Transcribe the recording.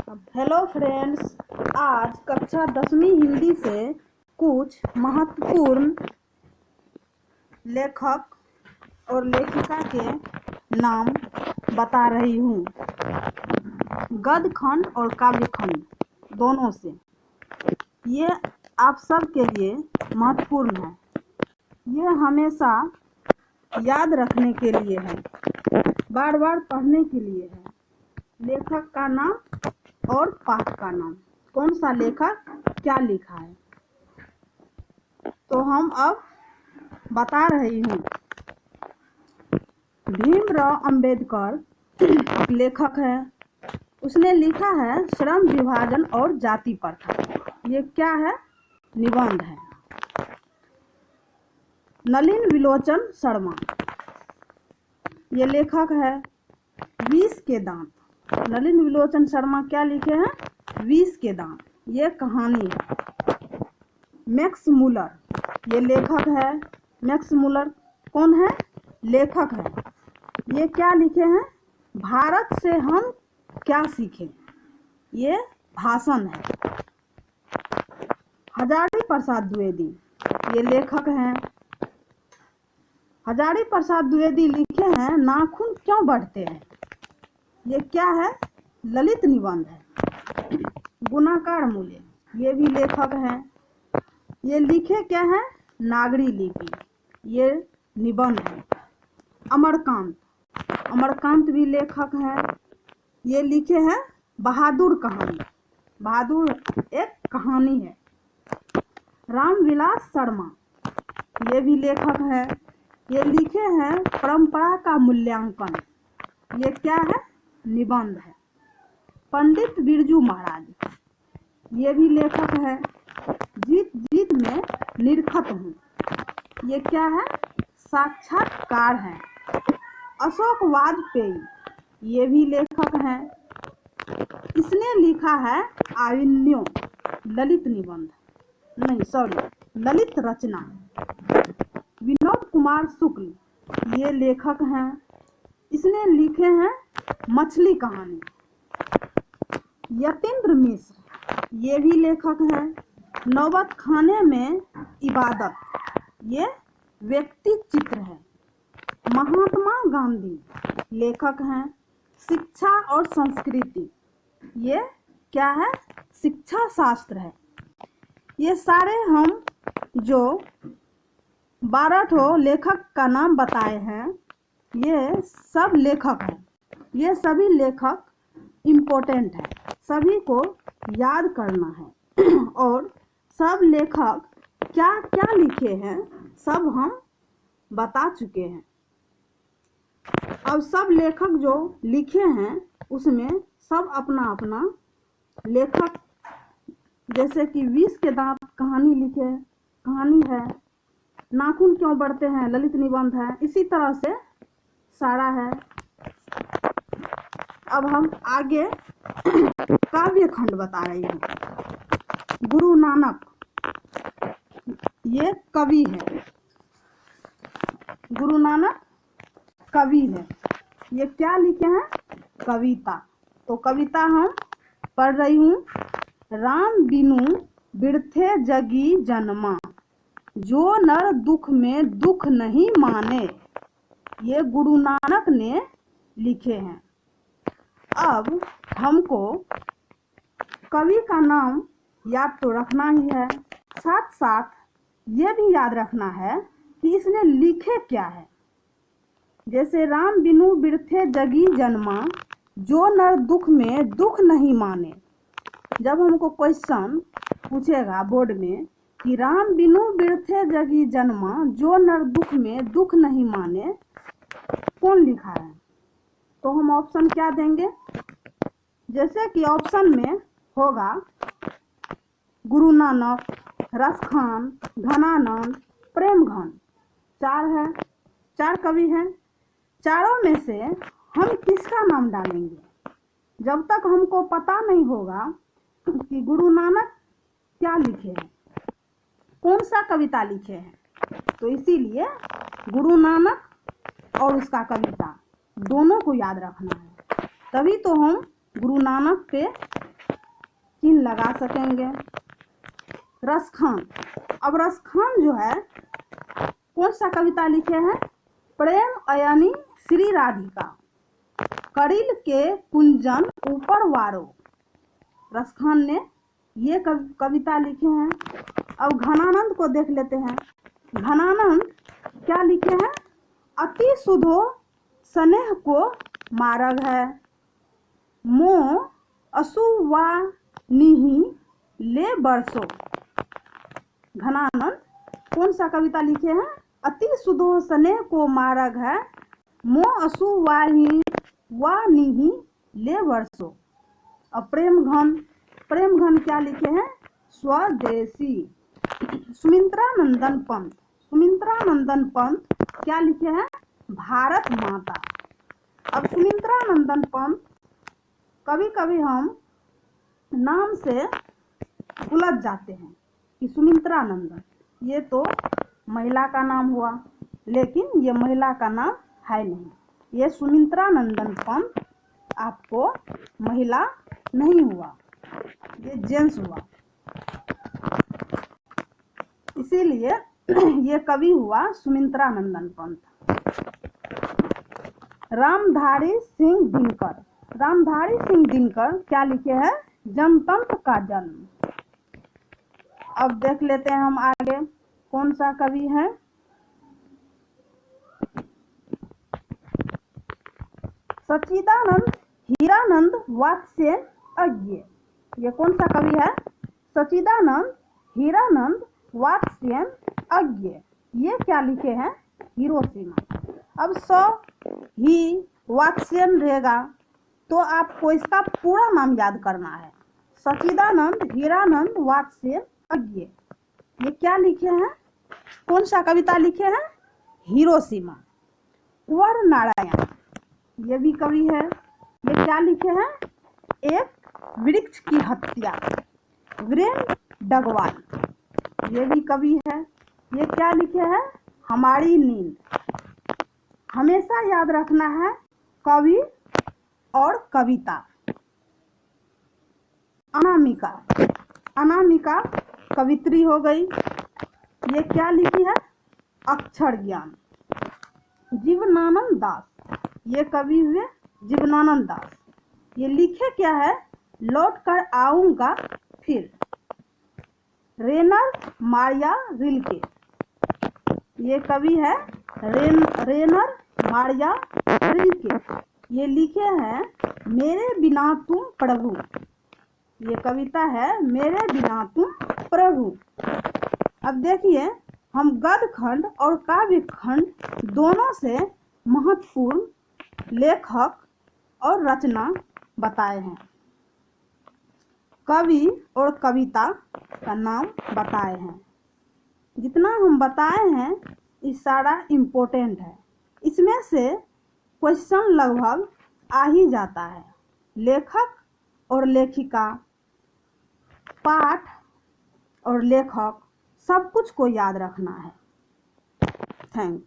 Hello friends, आज कक्षा 10वीं हिंदी से कुछ महत्वपूर्ण लेखक और लेखिका के नाम बता रही हूँ। गद्य खंड और काव्य खंड दोनों से। ये आप सब के लिए महत्वपूर्ण है। ये हमेशा याद रखने के लिए है, बार बार पढ़ने के लिए है। लेखक का नाम और पाठ का नाम, कौन सा लेखक क्या लिखा है, तो हम अब बता रही हूँ। भीमराव अंबेडकर एक लेखक है। उसने लिखा है श्रम विभाजन और जाति प्रथा। ये क्या है? निबंध है। नलिन विलोचन शर्मा ये लेखक है। विष के दांत। नलिन विलोचन शर्मा क्या लिखे हैं? विष के दांत। ये कहानी है। मैक्स मुलर ये लेखक है। मैक्स मुलर कौन है? लेखक है। ये क्या लिखे हैं? भारत से हम क्या सीखें। ये भाषण है। हजारी प्रसाद द्विवेदी ये लेखक हैं। हजारी प्रसाद द्विवेदी लिखे हैं नाखून क्यों बढ़ते हैं। ये क्या है? ललित निबंध है। गुणाकार मूल्य ये भी लेखक हैं। ये लिखे क्या है? नागरी लिपि। ये निबंध है। अमरकांत भी लेखक हैं। ये लिखे हैं बहादुर कहानी। बहादुर एक कहानी है। रामविलास शर्मा ये भी लेखक है। ये लिखे हैं परंपरा का मूल्यांकन। ये क्या है? निबंध है। पंडित बिरजू महाराज ये भी लेखक है। जीत जीत में निरखत हूँ। ये क्या है? साक्षात्कार है। अशोक वाजपेयी ये भी लेखक हैं। इसने लिखा है आविन्यो ललित निबंध, ललित रचना। विनोद कुमार शुक्ल ये लेखक हैं। इसने लिखे हैं मछली कहानी। यतीन्द्र मिश्र ये भी लेखक हैं। नौबत खाने में इबादत ये व्यक्ति चित्र है। महात्मा गांधी लेखक हैं। शिक्षा और संस्कृति ये क्या है? शिक्षा शास्त्र है। ये सारे हम जो 12 लेखक का नाम बताए हैं, ये सब लेखक हैं। ये सभी लेखक इम्पोर्टेंट है, सभी को याद करना है। और सब लेखक क्या क्या लिखे हैं सब हम बता चुके हैं। अब सब लेखक जो लिखे हैं उसमें सब अपना अपना लेखक, जैसे कि विष के दांत कहानी है। नाखून क्यों बढ़ते हैं ललित निबंध है। इसी तरह से सारा है। अब हम आगे काव्य खंड बता रही हूँ। गुरु नानक ये कवि है। गुरु नानक कवि है। ये क्या लिखे हैं? कविता। तो कविता हम पढ़ रही हूँ। राम बिनु बिरथे जगी जन्मा, जो नर दुख में दुख नहीं माने। ये गुरु नानक ने लिखे हैं। अब हमको कवि का नाम याद तो रखना ही है, साथ साथ ये भी याद रखना है कि इसने लिखे क्या है। जैसे राम बिनु बिरथे जगी जन्मा, जो नर दुख में दुख नहीं माने। जब हमको क्वेश्चन पूछेगा बोर्ड में कि राम बिनु बिरथे जगी जन्मा, जो नर दुख में दुख नहीं माने, कौन लिखा है, तो हम ऑप्शन क्या देंगे? जैसे कि ऑप्शन में होगा गुरु नानक, रसखान, घनानंद, प्रेमघन। 4 है, 4 कवि हैं। चारों में से हम किसका नाम डालेंगे? जब तक हमको पता नहीं होगा कि गुरु नानक क्या लिखे हैं, कौन सा कविता लिखे हैं, तो इसीलिए गुरु नानक और उसका कविता दोनों को याद रखना है। तभी तो हम गुरु नानक पे चिन्ह लगा सकेंगे। रसखान, अब रसखान जो है कौन सा कविता लिखे हैं? प्रेम अयनी श्री राधिका, करिल के कुंजन ऊपर वारो। रसखान ने ये कविता लिखे हैं। अब घनानंद को देख लेते हैं। घनानंद क्या लिखे हैं? अति सुधो स्नेह को मार्ग है, मोह असुवा निहि ले बरसो। घनानंद कौन सा कविता लिखे हैं? अति सुधो स्नेह को मार्ग है, मोह असुवा निहि ले बरसो। अब प्रेम घन क्या लिखे हैं? स्वदेशी। सुमित्रानंदन पंत क्या लिखे हैं? भारत माता। अब सुमित्रानंदन पंत कभी कभी हम नाम से उलझ जाते हैं कि सुमित्रानंदन ये तो महिला का नाम हुआ, लेकिन ये महिला का नाम है नहीं। ये सुमित्रानंदन पंत आपको महिला नहीं हुआ, ये जेंट्स हुआ, इसीलिए ये कवि हुआ सुमित्रानंदन पंत। रामधारी सिंह दिनकर क्या लिखे हैं? जनतंत्र का जन्म। अब देख लेते हैं हम आगे कौन सा कवि है। सच्चिदानंद हीरानंद वात्स्ययन अज्ञ, ये कौन सा कवि है? सच्चिदानंद हीरानंद वात्स्ययन अज्ञ, ये क्या लिखे हैं? हिरोशिमा। अब ही वात्स्ययन रहेगा तो आपको इसका पूरा नाम याद करना है। सच्चिदानंद हीरानंद वात्स्ययन अज्ञ, ये क्या लिखे हैं? कौन सा कविता लिखे हैं? हिरोशिमा। कुंवर नारायण, ये भी कवि है। ये क्या लिखे हैं? एक वृक्ष की हत्या। वीरेंद्र डगवाल, ये भी कवि है। ये क्या लिखे हैं? हमारी नींद। हमेशा याद रखना है कवि और कविता। अनामिका कवित्री हो गई। ये क्या लिखी है? अक्षर ज्ञान। जीवनानंद दास, ये कवि हुए जीवनानंद दास। ये लिखे क्या है? लौट कर आऊंगा फिर। रेनर मारिया रिल्के, ये कवि है रेनर मारिया रिल्के। ये लिखे हैं मेरे बिना तुम प्रभु। ये कविता है मेरे बिना तुम प्रभु। अब देखिए हम गद्य खंड और काव्य खंड दोनों से महत्वपूर्ण लेखक और रचना बताए हैं। कवि और कविता का नाम बताए हैं। जितना हम बताए हैं ये सारा इम्पोर्टेंट है। इसमें से क्वेश्चन लगभग आ ही जाता है। लेखक और लेखिका, पाठ और लेखक सब कुछ को याद रखना है। Thank you.